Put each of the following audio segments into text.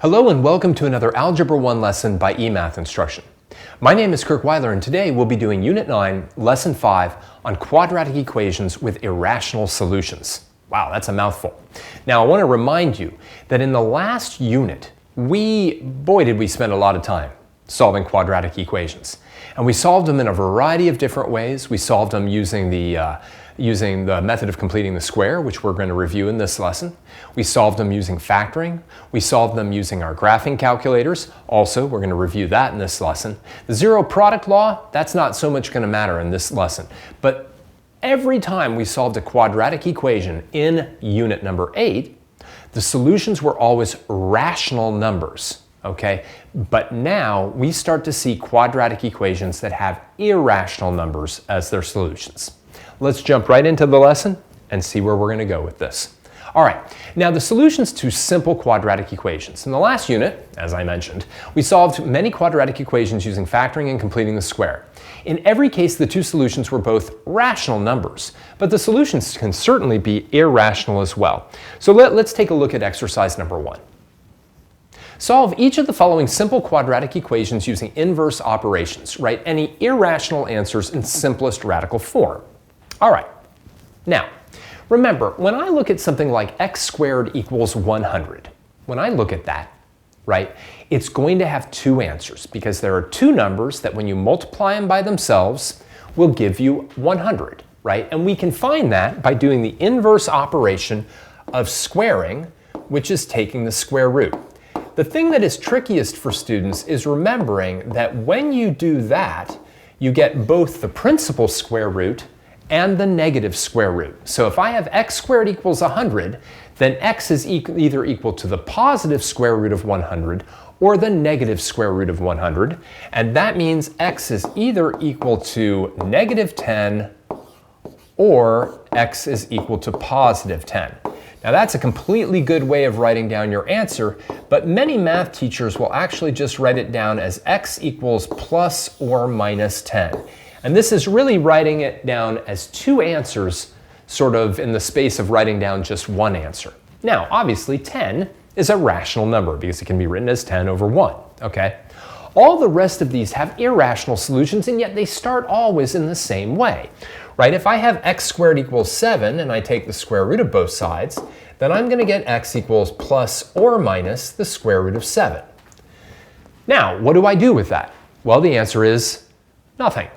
Hello and welcome to another Algebra 1 lesson by eMath Instruction. My name is Kirk Weiler and today we'll be doing Unit 9, Lesson 5 on quadratic equations with irrational solutions. Wow, that's a mouthful. Now I want to remind you that in the last unit, boy did we spend a lot of time solving quadratic equations. And we solved them in a variety of different ways. We solved them using the method of completing the square, which we're going to review in this lesson. We solved them using factoring. We solved them using our graphing calculators. Also, we're going to review that in this lesson. The zero product law, that's not so much going to matter in this lesson. But every time we solved a quadratic equation in unit number 8, the solutions were always rational numbers. Okay, but now we start to see quadratic equations that have irrational numbers as their solutions. Let's jump right into the lesson and see where we're going to go with this. All right, now the solutions to simple quadratic equations. In the last unit, as I mentioned, we solved many quadratic equations using factoring and completing the square. In every case, the two solutions were both rational numbers, but the solutions can certainly be irrational as well. So let's take a look at exercise number 1. Solve each of the following simple quadratic equations using inverse operations. Write any irrational answers in simplest radical form. All right, now remember, when I look at something like x squared equals 100, when I look at that, right, it's going to have two answers because there are two numbers that when you multiply them by themselves will give you 100, right? And we can find that by doing the inverse operation of squaring, which is taking the square root. The thing that is trickiest for students is remembering that when you do that, you get both the principal square root and the negative square root. So if I have x squared equals 100, then x is either equal to the positive square root of 100 or the negative square root of 100. And that means x is either equal to negative 10 or x is equal to positive 10. Now that's a completely good way of writing down your answer, but many math teachers will actually just write it down as x equals plus or minus 10. And this is really writing it down as two answers, sort of in the space of writing down just one answer. Now, obviously 10 is a rational number because it can be written as 10 over 1, okay? All the rest of these have irrational solutions, and yet they start always in the same way. Right, if I have x squared equals 7 and I take the square root of both sides, then I'm going to get x equals plus or minus the square root of 7. Now, what do I do with that? Well, the answer is nothing.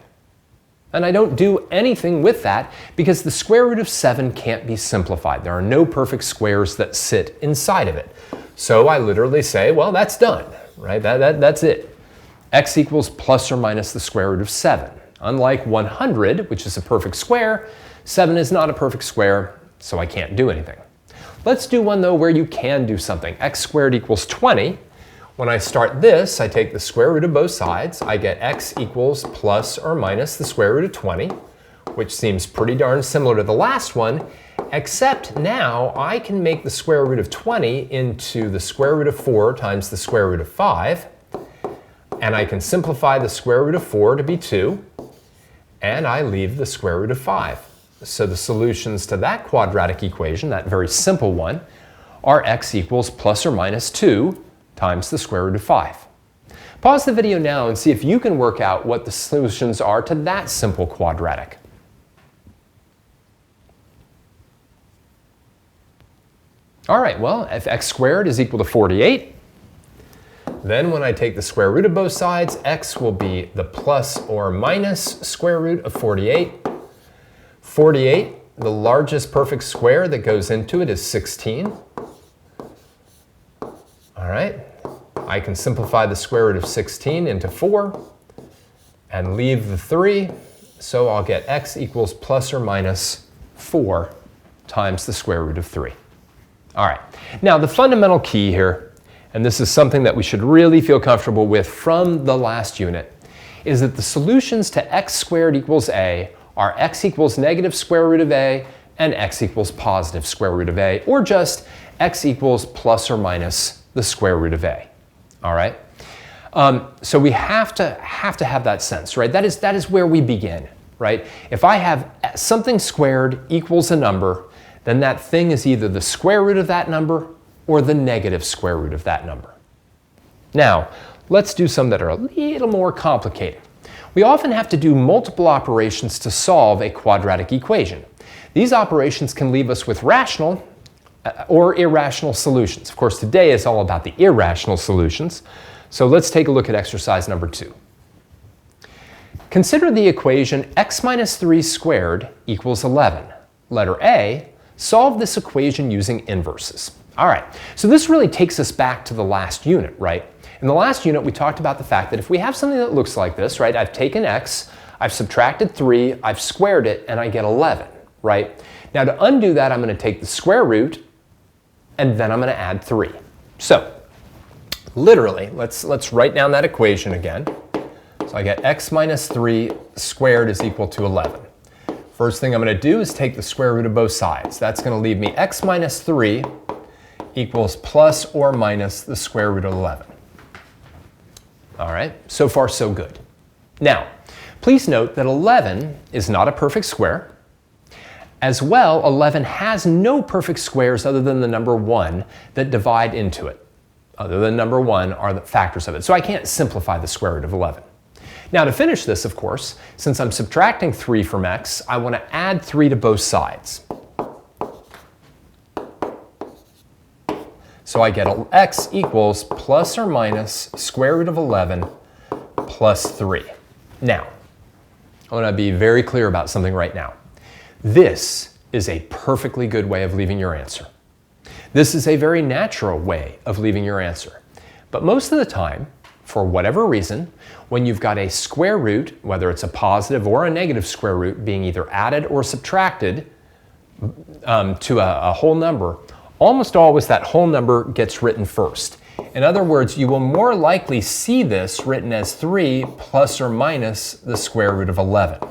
And I don't do anything with that because the square root of 7 can't be simplified. There are no perfect squares that sit inside of it. So I literally say, well, that's done, right? That's it. X equals plus or minus the square root of 7. Unlike 100, which is a perfect square, 7 is not a perfect square, so I can't do anything. Let's do one, though, where you can do something. X squared equals 20. When I start this, I take the square root of both sides. I get x equals plus or minus the square root of 20, which seems pretty darn similar to the last one, except now I can make the square root of 20 into the square root of 4 times the square root of 5. And I can simplify the square root of 4 to be 2. And I leave the square root of 5. So the solutions to that quadratic equation, that very simple one, are x equals plus or minus 2 times the square root of 5. Pause the video now and see if you can work out what the solutions are to that simple quadratic. All right, well, if x squared is equal to 48, then when I take the square root of both sides, x will be the plus or minus square root of 48. 48, the largest perfect square that goes into it is 16. All right, I can simplify the square root of 16 into 4 and leave the 3. So I'll get x equals plus or minus 4 times the square root of 3. All right, now the fundamental key here, and this is something that we should really feel comfortable with from the last unit, is that the solutions to x squared equals a are x equals negative square root of a and x equals positive square root of a, or just x equals plus or minus the square root of a. All right? So we have to have that sense, right? That is where we begin, right? If I have something squared equals a number, then that thing is either the square root of that number or the negative square root of that number. Now, let's do some that are a little more complicated. We often have to do multiple operations to solve a quadratic equation. These operations can leave us with rational or irrational solutions. Of course, today is all about the irrational solutions. So let's take a look at exercise number 2. Consider the equation x minus 3 squared equals 11. Letter A, solve this equation using inverses. All right, so this really takes us back to the last unit, right? In the last unit, we talked about the fact that if we have something that looks like this, right? I've taken x, I've subtracted 3, I've squared it, and I get 11, right? Now to undo that, I'm going to take the square root, and then I'm going to add 3. So, literally, let's write down that equation again. So I get x minus 3 squared is equal to 11. First thing I'm going to do is take the square root of both sides. That's going to leave me x minus 3 equals plus or minus the square root of 11. All right, so far so good. Now, please note that 11 is not a perfect square. As well, 11 has no perfect squares other than the number 1 that divide into it. Other than number 1 are the factors of it. So I can't simplify the square root of 11. Now to finish this, of course, since I'm subtracting 3 from x, I want to add 3 to both sides. So I get x equals plus or minus square root of 11 plus 3. Now, I want to be very clear about something right now. This is a perfectly good way of leaving your answer. This is a very natural way of leaving your answer. But most of the time, for whatever reason, when you've got a square root, whether it's a positive or a negative square root, being either added or subtracted to a whole number, almost always that whole number gets written first. In other words, you will more likely see this written as 3 plus or minus the square root of 11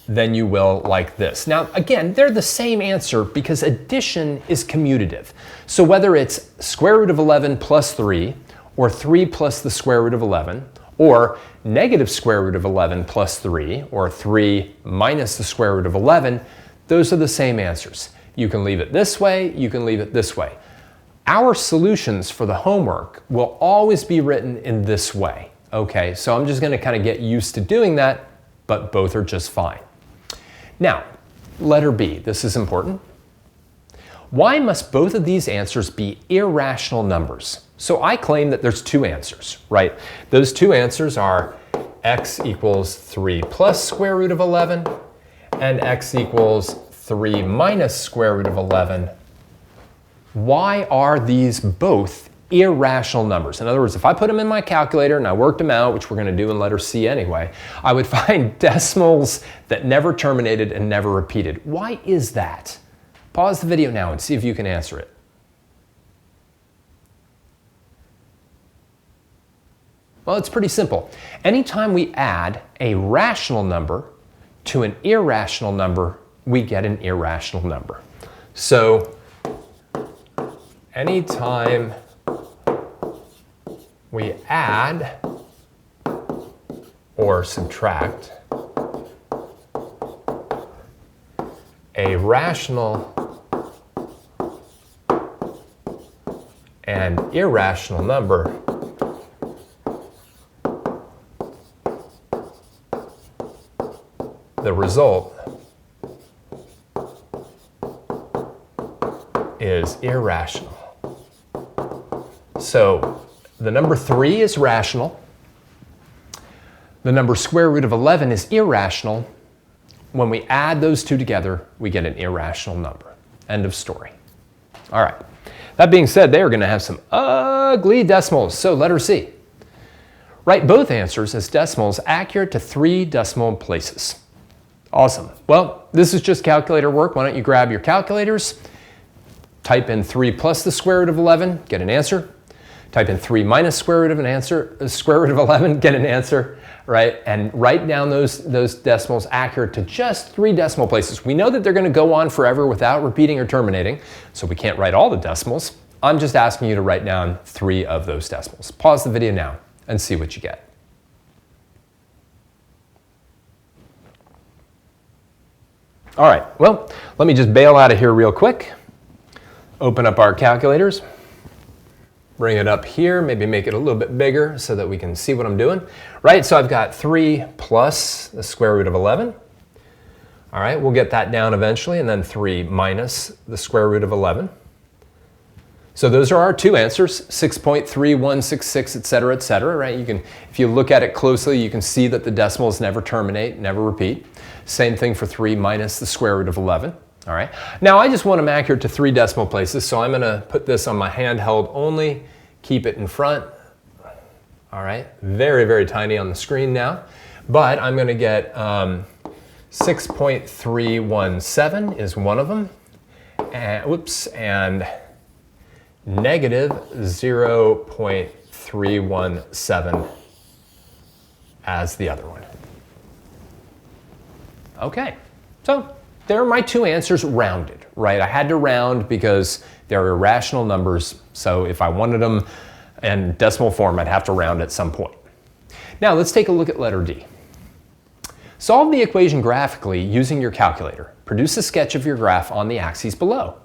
than you will like this. Now, again, they're the same answer because addition is commutative. So whether it's square root of 11 plus 3, or 3 plus the square root of 11, or negative square root of 11 plus 3, or 3 minus the square root of 11, those are the same answers. You can leave it this way, you can leave it this way. Our solutions for the homework will always be written in this way. Okay, so I'm just going to kind of get used to doing that, but both are just fine. Now, letter B, this is important. Why must both of these answers be irrational numbers? So I claim that there's two answers, right? Those two answers are x equals 3 plus square root of 11 and x equals 3 minus square root of 11. Why are these both irrational numbers? In other words, if I put them in my calculator and I worked them out, which we're going to do in letter C anyway, I would find decimals that never terminated and never repeated. Why is that? Pause the video now and see if you can answer it. Well, it's pretty simple. Anytime we add a rational number to an irrational number, we get an irrational number. So anytime we add or subtract a rational and irrational number, the result is irrational. So the number 3 is rational. The number square root of 11 is irrational. When we add those two together, we get an irrational number. End of story. All right. That being said, they are going to have some ugly decimals. So letter C. Write both answers as decimals accurate to 3 decimal places. Awesome. Well, this is just calculator work. Why don't you grab your calculators, type in 3 plus the square root of 11, get an answer. Type in 3 minus square root of 11, get an answer, right? And write down those decimals accurate to just 3 decimal places. We know that they're going to go on forever without repeating or terminating, so we can't write all the decimals. I'm just asking you to write down 3 of those decimals. Pause the video now and see what you get. All right, well, let me just bail out of here real quick. Open up our calculators. bring it up here, maybe make it a little bit bigger so that we can see what I'm doing. Right, so I've got 3 plus the square root of 11. All right, we'll get that down eventually, and then 3 minus the square root of 11. So those are our two answers, 6.3166, et cetera, right? You can, if you look at it closely, you can see that the decimals never terminate, never repeat. Same thing for 3 minus the square root of 11. All right. Now I just want them accurate to 3 decimal places, so I'm going to put this on my handheld only, keep it in front. All right, very, very tiny on the screen now, but I'm going to get 6.317 is one of them, and negative 0.317 as the other one. Okay, so there are my two answers rounded, right? I had to round because they're irrational numbers, so if I wanted them in decimal form, I'd have to round at some point. Now let's take a look at letter D. Solve the equation graphically using your calculator. Produce a sketch of your graph on the axes below.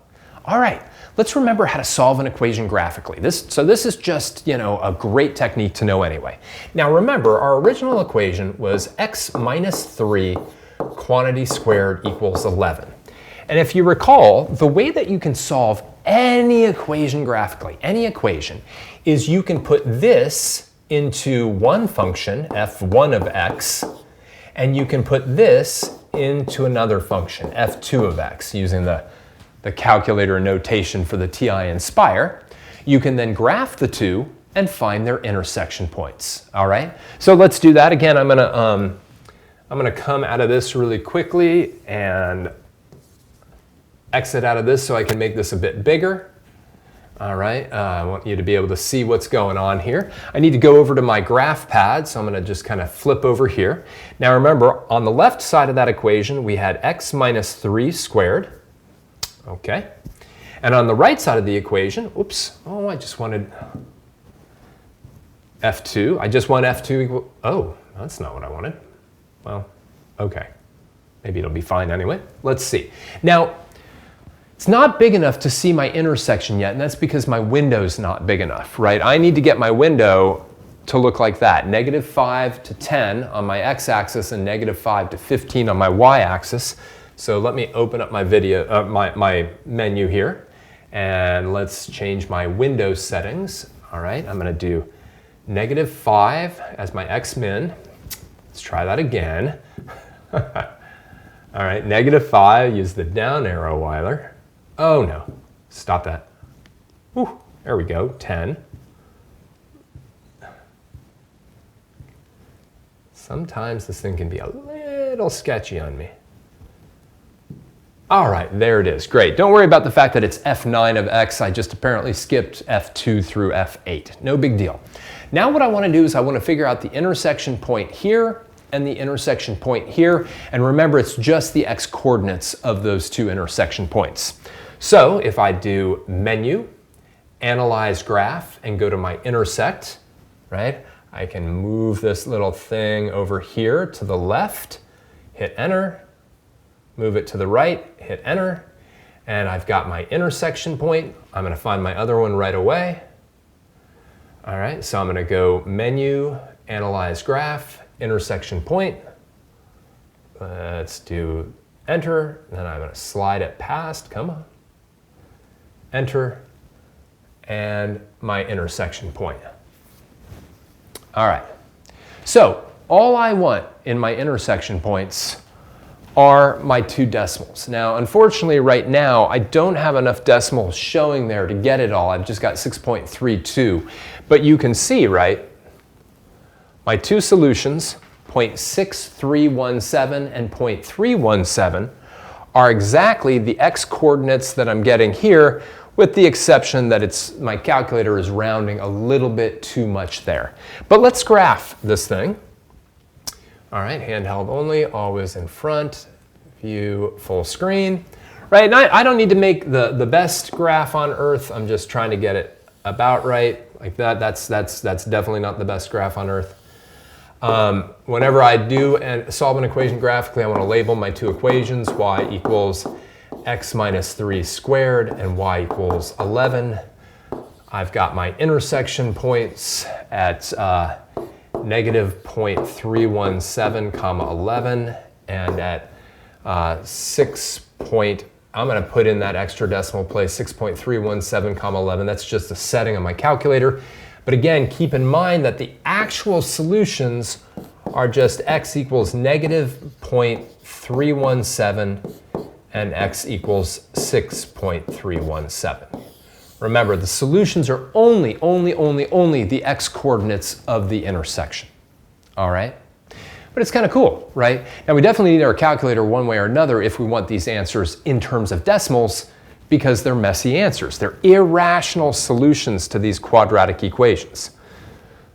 All right, let's remember how to solve an equation graphically. This is just, a great technique to know anyway. Now remember, our original equation was x minus 3 quantity squared equals 11. And if you recall, the way that you can solve any equation graphically, any equation, is you can put this into one function, f1 of x, and you can put this into another function, f2 of x, using the calculator notation for the TI Inspire. You can then graph the two and find their intersection points. All right, so let's do that again. I'm gonna come out of this really quickly and exit out of this so I can make this a bit bigger. All right, I want you to be able to see what's going on here. I need to go over to my graph pad, so I'm going to just kind of flip over here. Now remember, on the left side of that equation, we had x minus 3 squared. Okay, and on the right side of the equation, oops, oh, I just wanted f2. I just want f2 equal, oh, that's not what I wanted. Well, okay, maybe it'll be fine anyway. Let's see. Now, it's not big enough to see my intersection yet, and that's because my window's not big enough, right? I need to get my window to look like that, negative 5 to 10 on my x-axis and negative 5 to 15 on my y-axis. So let me open up my video, my menu here, and let's change my window settings. All right, I'm going to do negative 5 as my x-min. Let's try that again. All right, negative 5, use the down arrow whiler. Oh no, stop that. Whew, there we go, 10. Sometimes this thing can be a little sketchy on me. All right, there it is, great. Don't worry about the fact that it's f9 of x. I just apparently skipped f2 through f8. No big deal. Now what I want to do is I want to figure out the intersection point here and the intersection point here. And remember, it's just the x coordinates of those two intersection points. So if I do menu, analyze graph, and go to my intersect, right? I can move this little thing over here to the left, hit enter, move it to the right, hit enter, and I've got my intersection point. I'm going to find my other one right away. All right, so I'm going to go menu, analyze graph, intersection point. Let's do enter, then I'm going to slide it past, come on. Enter, and my intersection point. All right, so all I want in my intersection points are my two decimals. Now, unfortunately, right now, I don't have enough decimals showing there to get it all. I've just got 6.32. But you can see, right, my two solutions, 0.6317 and 0.317, are exactly the x coordinates that I'm getting here, with the exception that my calculator is rounding a little bit too much there. But let's graph this thing. All right, handheld only, always in front, view full screen. Right, and I don't need to make the best graph on earth. I'm just trying to get it about right, like that. That's definitely not the best graph on earth. Whenever I do solve an equation graphically, I want to label my two equations, y equals x minus 3 squared and y equals 11. I've got my intersection points at negative 0.317, comma 11, and at I'm going to put in that extra decimal place, 6.317, comma 11. That's just a setting on my calculator. But again, keep in mind that the actual solutions are just x equals negative 0.317 and x equals 6.317. Remember, the solutions are only the x coordinates of the intersection. All right? But it's kind of cool, right? Now, we definitely need our calculator one way or another if we want these answers in terms of decimals, because they're messy answers. They're irrational solutions to these quadratic equations.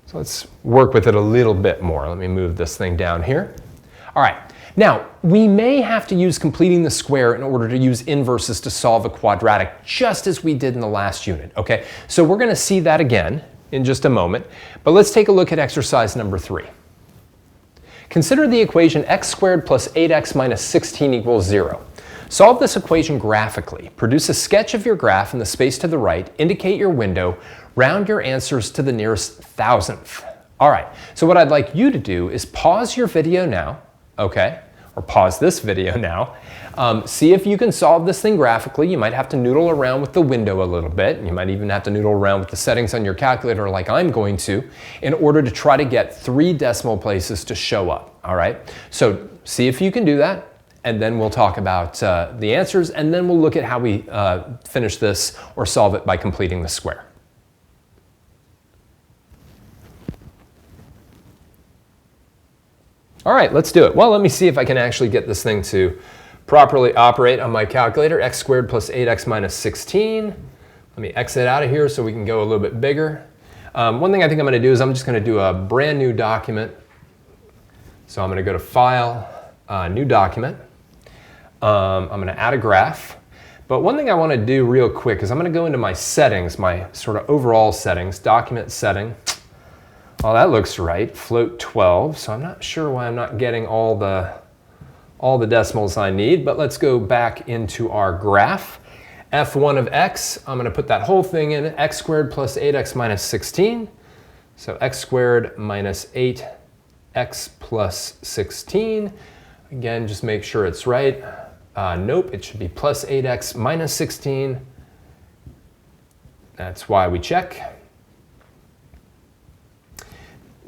So let's work with it a little bit more. Let me move this thing down here. All right. Now, we may have to use completing the square in order to use inverses to solve a quadratic, just as we did in the last unit, okay? So we're going to see that again in just a moment. But let's take a look at exercise number 3. Consider the equation x squared plus 8x minus 16 equals 0. Solve this equation graphically. Produce a sketch of your graph in the space to the right, indicate your window, round your answers to the nearest thousandth. All right, so what I'd like you to do is pause your video now, okay? Or pause this video now. See if you can solve this thing graphically. You might have to noodle around with the window a little bit. You might even have to noodle around with the settings on your calculator like I'm going to in order to try to get 3 decimal places to show up, all right? So see if you can do that, and then we'll talk about the answers, and then we'll look at how we finish this or solve it by completing the square. All right, let's do it. Well, let me see if I can actually get this thing to properly operate on my calculator. X squared plus 8x minus 16. Let me exit out of here so we can go a little bit bigger. One thing I think I'm going to do is I'm just going to do a brand new document. So I'm going to go to File, New Document. I'm going to add a graph. But one thing I want to do real quick is I'm going to go into my settings, my sort of overall settings, document setting. Well, that looks right, float 12, so I'm not sure why I'm not getting all the decimals I need, but let's go back into our graph. f1 of x, I'm going to put that whole thing in, x squared plus 8x minus 16. So x squared minus 8x plus 16. Again, just make sure it's right. Nope, it should be plus 8x minus 16. That's why we check.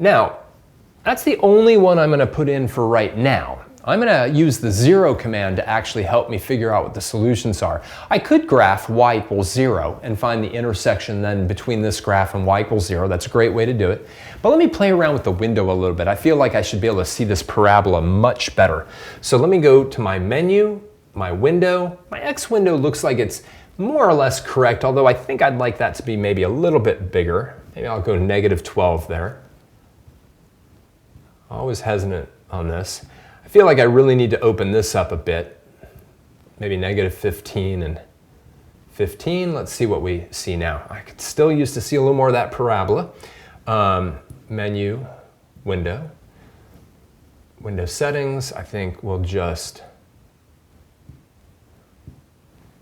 Now, that's the only one I'm going to put in for right now. I'm going to use the 0 command to actually help me figure out what the solutions are. I could graph y equals 0 and find the intersection then between this graph and y equals 0. That's a great way to do it. But let me play around with the window a little bit. I feel like I should be able to see this parabola much better. So let me go to my menu, my window. My X window looks like it's more or less correct, although I think I'd like that to be maybe a little bit bigger. Maybe I'll go negative 12 there. Always hesitant on this. I feel like I really need to open this up a bit. Maybe negative 15 and 15. Let's see what we see now. I could still use to see a little more of that parabola. Menu, window. Window settings, I think we'll just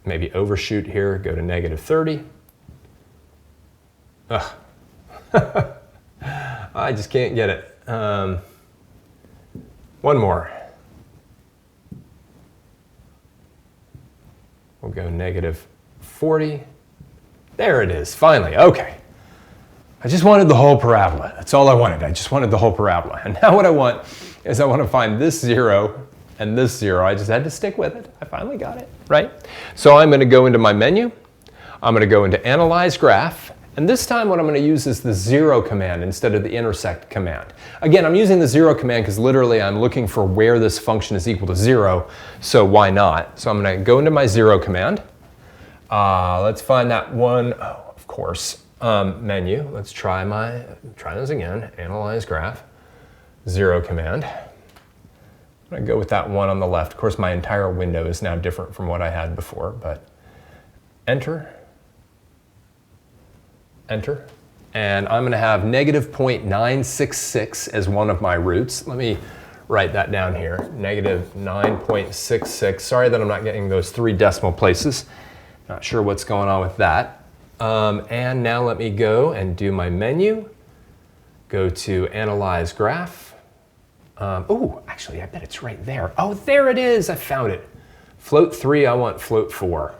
maybe overshoot here, go to negative 30. Ugh. I just can't get it. One more. We'll go negative 40. There it is, finally, okay. I just wanted the whole parabola. That's all I wanted. I just wanted the whole parabola. And now what I want is I want to find this 0 and this 0. I just had to stick with it. I finally got it, right? So I'm going to go into my menu. I'm going to go into Analyze Graph. And this time what I'm going to use is the 0 command instead of the intersect command. Again, I'm using the 0 command because literally I'm looking for where this function is equal to 0, so why not? So I'm going to go into my 0 command. Let's find that one, oh, of course, menu. Let's try this again, Analyze Graph, 0 command. I'm going to go with that one on the left. Of course, my entire window is now different from what I had before, but enter. Enter, and I'm going to have negative 0.966 as one of my roots. Let me write that down here, negative 9.66. Sorry that I'm not getting those 3 decimal places. Not sure what's going on with that. And now let me go and do my menu. Go to Analyze Graph. Oh, actually, I bet it's right there. Oh, there it is. I found it. Float 3, I want float 4.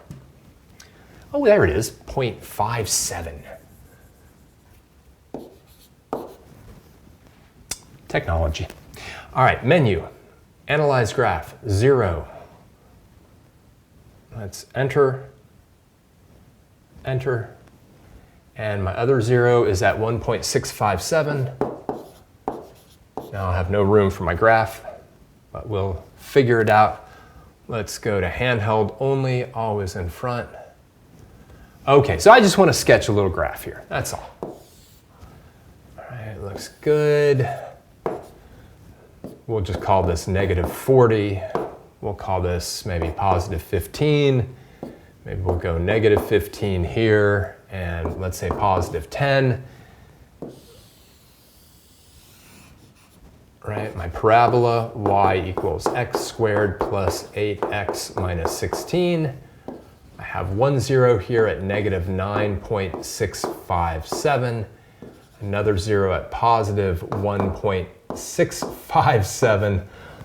Oh, there it is, 0.57. Technology. All right, menu, Analyze Graph, 0. Let's enter, enter. And my other 0 is at 1.657. Now I have no room for my graph, but we'll figure it out. Let's go to handheld only, always in front. Okay, so I just want to sketch a little graph here, that's all. All right, looks good. We'll just call this -40. We'll call this maybe +15. Maybe we'll go -15 here, and let's say +10. Right, my parabola, y equals x squared plus 8x minus 16. I have 1 0 here at -9.657. Another 0 at +1.657.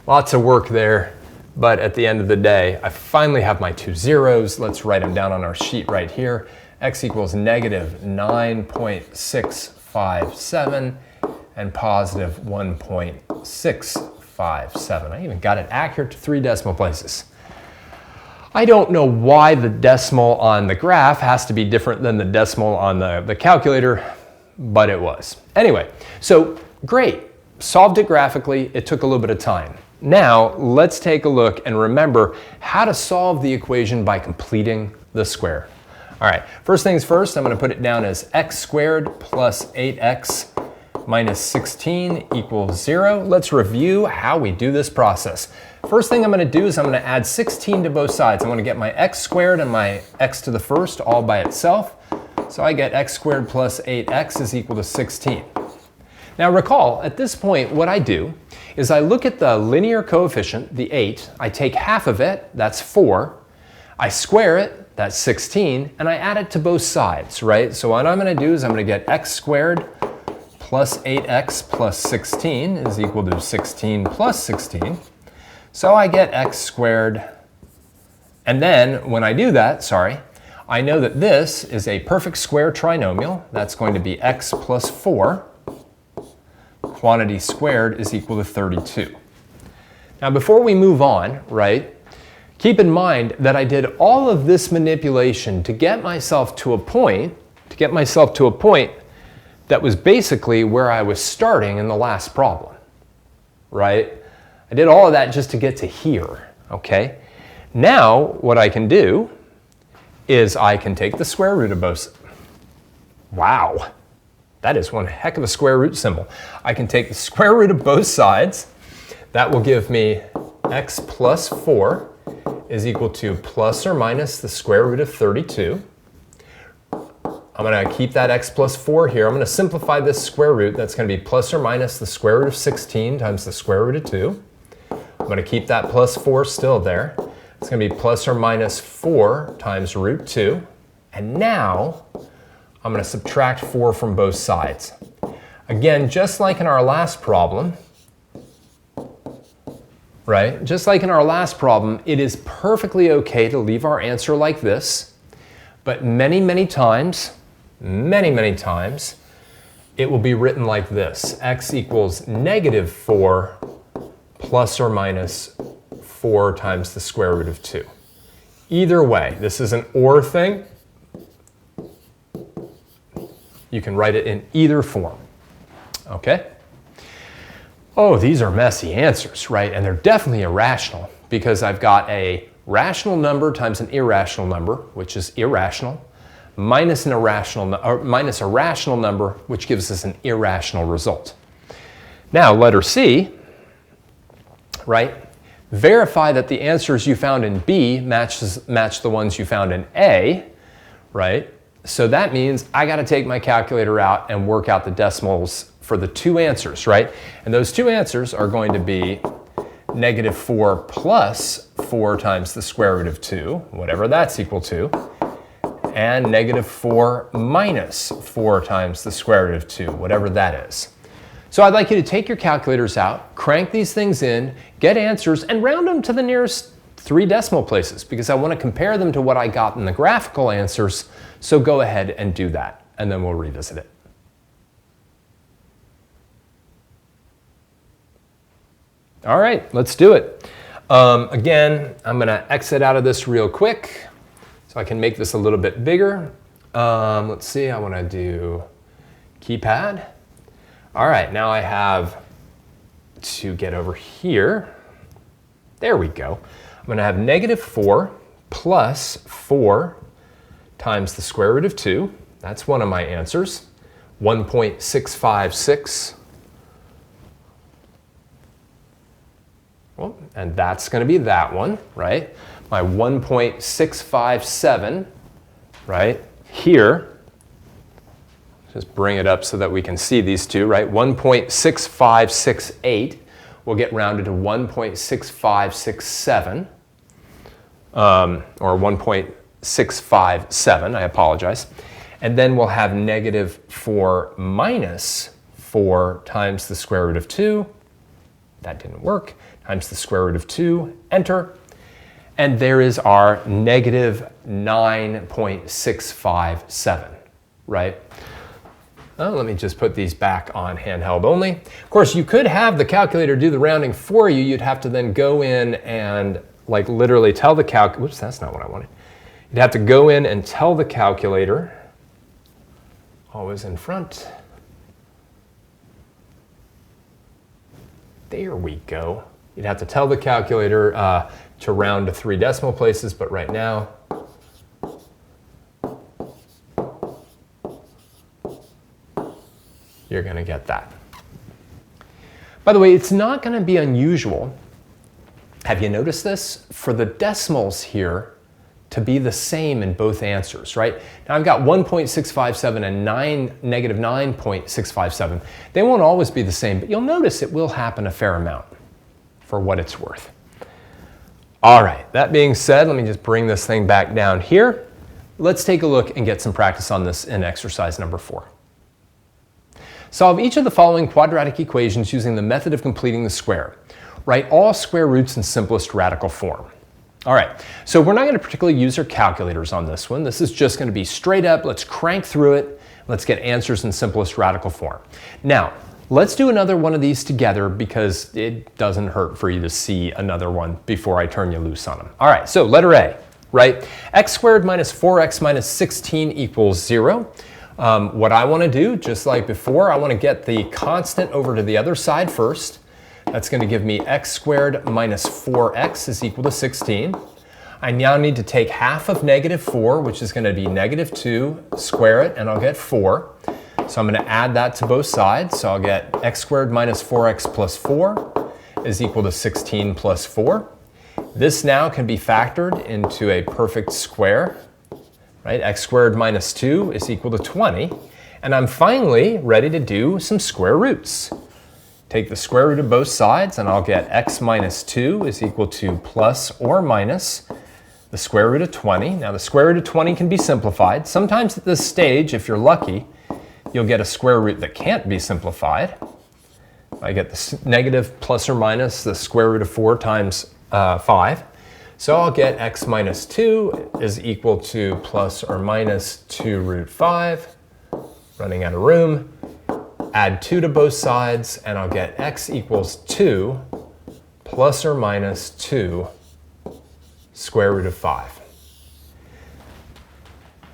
Lots of work there, but at the end of the day, I finally have my 2 zeros. Let's write them down on our sheet right here. X equals -9.657 and +1.657. I even got it accurate to 3 decimal places. I don't know why the decimal on the graph has to be different than the decimal on the calculator, but it was. Anyway, so great. Solved it graphically. It took a little bit of time. Now, let's take a look and remember how to solve the equation by completing the square. All right, first things first, I'm going to put it down as x squared plus 8x minus 16 equals 0. Let's review how we do this process. First thing I'm going to do is I'm going to add 16 to both sides. I'm going to get my x squared and my x to the first all by itself. So I get x squared plus 8x is equal to 16. Now recall, at this point, what I do is I look at the linear coefficient, the 8, I take half of it, that's 4, I square it, that's 16, and I add it to both sides, right? So what I'm going to do is I'm going to get x squared plus 8x plus 16 is equal to 16 plus 16. So I get x squared, and then when I do that, I know that this is a perfect square trinomial. That's going to be x plus 4. Quantity squared is equal to 32. Now before we move on, right, keep in mind that I did all of this manipulation to get myself to a point, that was basically where I was starting in the last problem, right? I did all of that just to get to here, okay? Now what I can do is I can take the square root of both. Wow, that is one heck of a square root symbol. I can take the square root of both sides. That will give me x plus 4 is equal to plus or minus the square root of 32. I'm going to keep that x plus 4 here. I'm going to simplify this square root. That's going to be plus or minus the square root of 16 times the square root of 2. I'm going to keep that plus 4 still there. It's going to be plus or minus 4 times root 2. And now I'm going to subtract 4 from both sides. Again, just like in our last problem, right? Just like in our last problem, it is perfectly okay to leave our answer like this. But many, many times, it will be written like this. X equals -4 plus or minus 4 times the square root of 2. Either way, this is an or thing. You can write it in either form, okay? Oh, these are messy answers, right? And they're definitely irrational because I've got a rational number times an irrational number, which is irrational, minus a rational number, which gives us an irrational result. Now, letter C, right? Verify that the answers you found in B match the ones you found in A, right? So that means I got to take my calculator out and work out the decimals for the 2 answers, right? And those 2 answers are going to be -4 plus 4 times the square root of 2, whatever that's equal to, and negative 4 minus 4 times the square root of 2, whatever that is. So I'd like you to take your calculators out, crank these things in, get answers, and round them to the nearest 3 decimal places because I want to compare them to what I got in the graphical answers. So go ahead and do that, and then we'll revisit it. All right, let's do it. Again, I'm going to exit out of this real quick so I can make this a little bit bigger. Let's see, I want to do keypad. All right, now I have to get over here. There we go. I'm going to have negative 4 plus 4 times the square root of 2. That's one of my answers. 1.656. Well, and that's going to be that one, right? My 1.657, right, here. Just bring it up so that we can see these two, right? 1.6568 will get rounded to 1.6567, or 1.657, I apologize. And then we'll have negative 4 minus 4 times the square root of 2. That didn't work. Times the square root of 2, enter. And there is our negative 9.657, right? Let me just put these back on handheld only. Of course, you could have the calculator do the rounding for you. You'd have to then go in and like literally tell the whoops, that's not what I wanted. You'd have to go in and tell the calculator, always in front. There we go. You'd have to tell the calculator to round to 3 decimal places, but right now, you're going to get that. By the way, it's not going to be unusual. Have you noticed this? For the decimals here to be the same in both answers, right? Now I've got 1.657 and negative 9.657. They won't always be the same, but you'll notice it will happen a fair amount for what it's worth. All right, that being said, let me just bring this thing back down here. Let's take a look and get some practice on this in exercise number 4. Solve each of the following quadratic equations using the method of completing the square. Write all square roots in simplest radical form. All right, so we're not going to particularly use our calculators on this one. This is just going to be straight up. Let's crank through it. Let's get answers in simplest radical form. Now, let's do another one of these together because it doesn't hurt for you to see another one before I turn you loose on them. All right, so letter A, right? X squared minus 4x minus 16 equals 0. What I want to do, just like before, I want to get the constant over to the other side first. That's going to give me x squared minus 4x is equal to 16. I now need to take half of negative 4, which is going to be negative 2, square it, and I'll get 4. So I'm going to add that to both sides. So I'll get x squared minus 4x plus 4 is equal to 16 plus 4. This now can be factored into a perfect square. Right? X squared minus 2 is equal to 20. And I'm finally ready to do some square roots. Take the square root of both sides and I'll get x minus 2 is equal to plus or minus the square root of 20. Now the square root of 20 can be simplified. Sometimes at this stage, if you're lucky, you'll get a square root that can't be simplified. I get the negative plus or minus the square root of 4 times 5. So I'll get x minus 2 is equal to plus or minus 2 root 5. Running out of room. Add 2 to both sides, and I'll get x equals 2 plus or minus 2 square root of 5.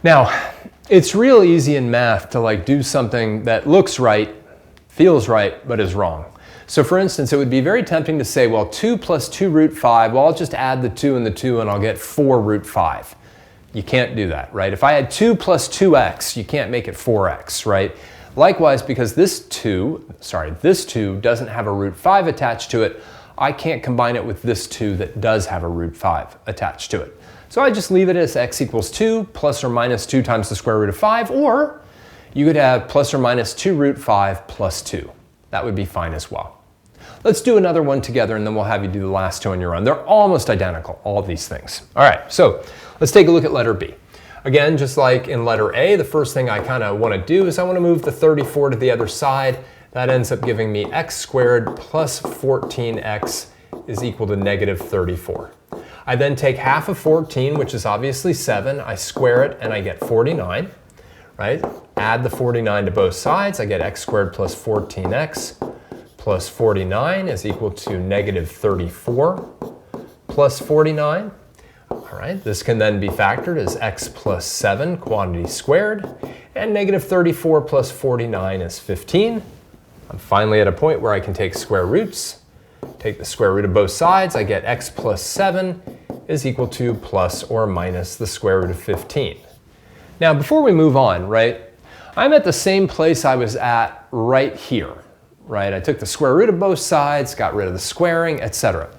Now, it's real easy in math to do something that looks right, feels right, but is wrong. So for instance, it would be very tempting to say, well, 2 plus 2 root 5, well, I'll just add the 2 and the 2 and I'll get 4 root 5. You can't do that, right? If I had 2 plus 2x, you can't make it 4x, right? Likewise, because this 2 doesn't have a root 5 attached to it, I can't combine it with this 2 that does have a root 5 attached to it. So I just leave it as x equals 2 plus or minus 2 times the square root of 5, or you could have plus or minus 2 root 5 plus 2. That would be fine as well. Let's do another one together and then we'll have you do the last two on your own. They're almost identical, all of these things. All right, so let's take a look at letter B. Again, just like in letter A, the first thing I kind of want to do is I want to move the 34 to the other side. That ends up giving me x squared plus 14x is equal to negative 34. I then take half of 14, which is obviously 7. I square it and I get 49, right? Add the 49 to both sides. I get x squared plus 14x plus 49 is equal to negative 34 plus 49. All right, this can then be factored as x plus 7 quantity squared, and negative 34 plus 49 is 15. I'm finally at a point where I can take square roots. Take the square root of both sides. I get x plus 7 is equal to plus or minus the square root of 15. Now, before we move on, right, I'm at the same place I was at right here, right? I took the square root of both sides, got rid of the squaring, etc.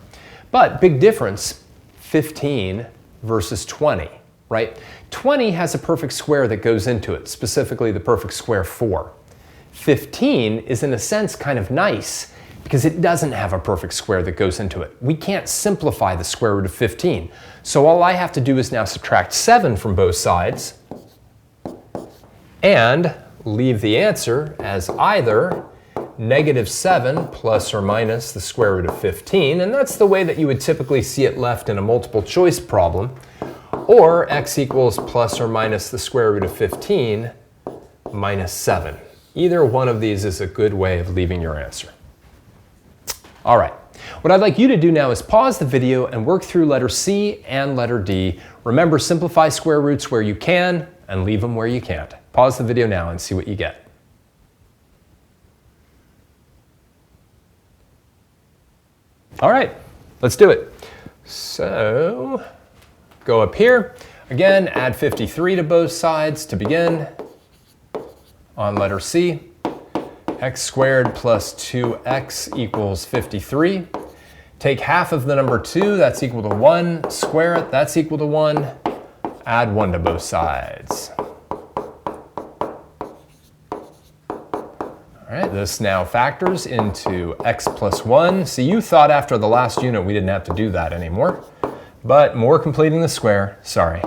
But big difference, 15 versus 20, right? 20 has a perfect square that goes into it, specifically the perfect square 4. 15 is in a sense kind of nice because it doesn't have a perfect square that goes into it. We can't simplify the square root of 15. So all I have to do is now subtract 7 from both sides and leave the answer as either negative 7 plus or minus the square root of 15, and that's the way that you would typically see it left in a multiple choice problem, or x equals plus or minus the square root of 15 minus 7. Either one of these is a good way of leaving your answer. All right, what I'd like you to do now is pause the video and work through letter C and letter D. Remember, simplify square roots where you can and leave them where you can't. Pause the video now and see what you get. All right, let's do it. So, go up here. Again, add 53 to both sides to begin. On letter C, x squared plus 2x equals 53. Take half of the number 2, that's equal to 1. Square it, that's equal to 1. Add 1 to both sides. All right, this now factors into x plus 1. See, you thought after the last unit we didn't have to do that anymore, but more completing the square, sorry.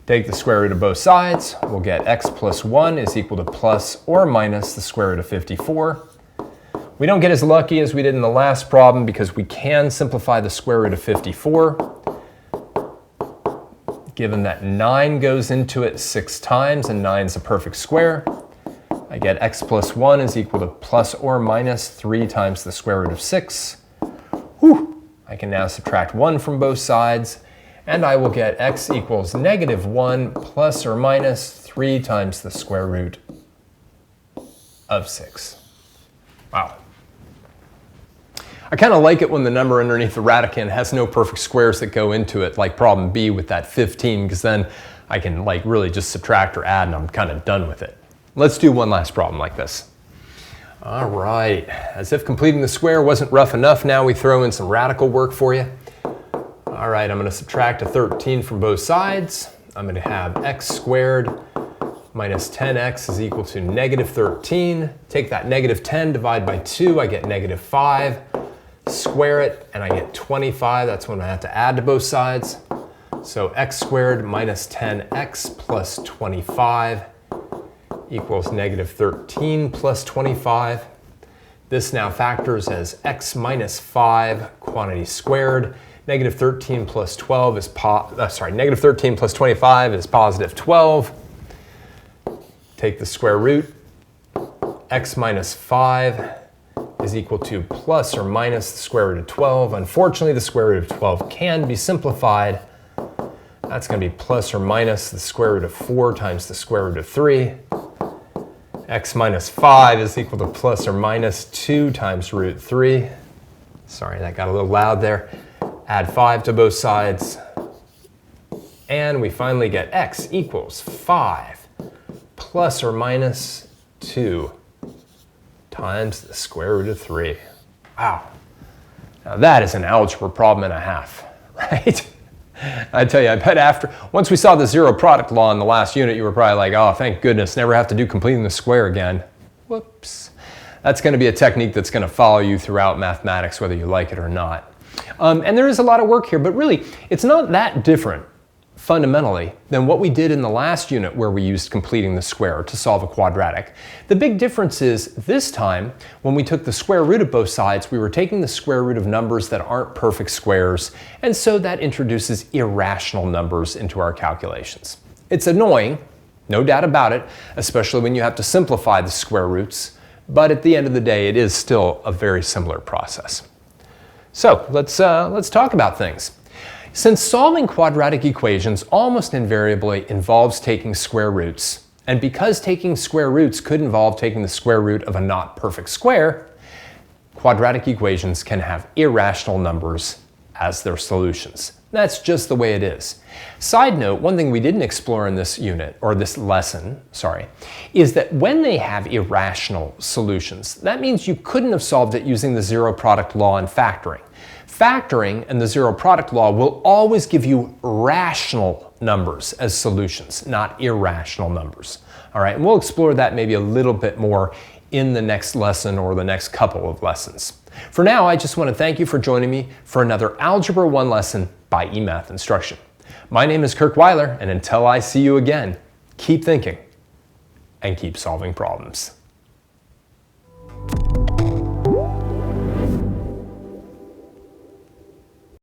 Take the square root of both sides. We'll get x plus 1 is equal to plus or minus the square root of 54. We don't get as lucky as we did in the last problem because we can simplify the square root of 54. Given that 9 goes into it 6 times and 9 is a perfect square, I get x plus 1 is equal to plus or minus 3 times the square root of 6. Whew. I can now subtract 1 from both sides, and I will get x equals negative 1 plus or minus 3 times the square root of 6. Wow. I kind of like it when the number underneath the radicand has no perfect squares that go into it, like problem B with that 15, because then I can like really just subtract or add and I'm kind of done with it. Let's do one last problem like this. All right, as if completing the square wasn't rough enough, now we throw in some radical work for you. All right, I'm going to subtract a 13 from both sides. I'm going to have x squared minus 10x is equal to negative 13. Take that negative 10, divide by 2, I get negative 5. Square it, and I get 25. That's when I have to add to both sides. So x squared minus 10x plus 25 equals negative 13 plus 25. This now factors as x minus 5 quantity squared. Negative 13 plus 12 is negative 13 plus 25 is positive 12. Take the square root. X minus 5 is equal to plus or minus the square root of 12. Unfortunately, the square root of 12 can be simplified. That's going to be plus or minus the square root of 4 times the square root of 3. X minus 5 is equal to plus or minus 2 times root 3. Sorry, that got a little loud there. Add 5 to both sides. And we finally get x equals 5 plus or minus 2 times the square root of 3. Wow. Now that is an algebra problem and a half, right? I tell you, I bet once we saw the zero product law in the last unit, you were probably like, oh, thank goodness, never have to do completing the square again. Whoops. That's going to be a technique that's going to follow you throughout mathematics, whether you like it or not. And there is a lot of work here, but really, it's not that different fundamentally than what we did in the last unit where we used completing the square to solve a quadratic. The big difference is this time, when we took the square root of both sides, we were taking the square root of numbers that aren't perfect squares, and so that introduces irrational numbers into our calculations. It's annoying, no doubt about it, especially when you have to simplify the square roots, but at the end of the day, it is still a very similar process. So let's talk about things. Since solving quadratic equations almost invariably involves taking square roots, and because taking square roots could involve taking the square root of a not perfect square, quadratic equations can have irrational numbers as their solutions. That's just the way it is. Side note, one thing we didn't explore in this unit, or this lesson, is that when they have irrational solutions, that means you couldn't have solved it using the zero product law and factoring. Factoring and the zero product law will always give you rational numbers as solutions, not irrational numbers. All right, and we'll explore that maybe a little bit more in the next lesson or the next couple of lessons. For now, I just want to thank you for joining me for another Algebra 1 lesson by eMath Instruction. My name is Kirk Weiler, and until I see you again, keep thinking and keep solving problems.